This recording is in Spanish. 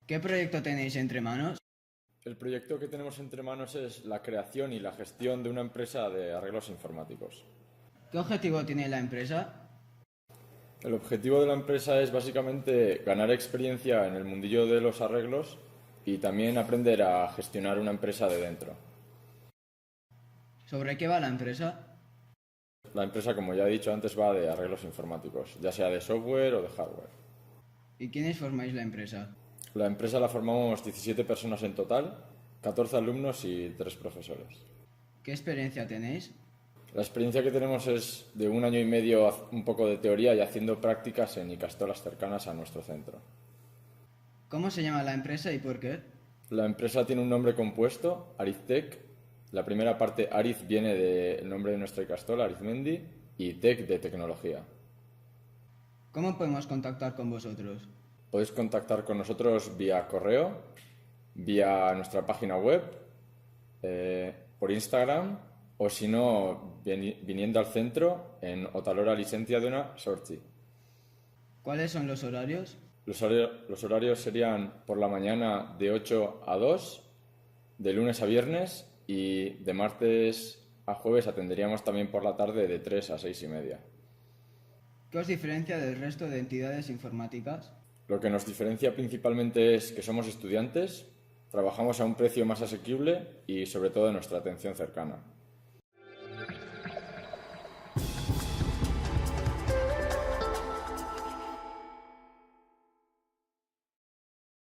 ¿Qué proyecto tenéis entre manos? El proyecto que tenemos entre manos es la creación y la gestión de una empresa de arreglos informáticos. ¿Qué objetivo tiene la empresa? El objetivo de la empresa es básicamente ganar experiencia en el mundillo de los arreglos y también aprender a gestionar una empresa de dentro. ¿Sobre qué va la empresa? La empresa, como ya he dicho antes, va de arreglos informáticos, ya sea de software o de hardware. ¿Y quiénes formáis la empresa? La empresa la formamos 17 personas en total, 14 alumnos y 3 profesores. ¿Qué experiencia tenéis? La experiencia que tenemos es de 1 año y medio, un poco de teoría y haciendo prácticas en icastolas cercanas a nuestro centro. ¿Cómo se llama la empresa y por qué? La empresa tiene un nombre compuesto, Ariztec. La primera parte, Ariz, viene del nombre de nuestra icastola, Arizmendi, y Tec de tecnología. ¿Cómo podemos contactar con vosotros? Podéis contactar con nosotros vía correo, vía nuestra página web, por Instagram o si no, viniendo al centro en Otalora Licencia de una Sorchi. ¿Cuáles son los horarios? Los horarios serían por la mañana de 8 a 2, de lunes a viernes y de martes a jueves atenderíamos también por la tarde de 3 a 6 y media. ¿Qué os diferencia del resto de entidades informáticas? Lo que nos diferencia principalmente es que somos estudiantes, trabajamos a un precio más asequible y sobre todo nuestra atención cercana.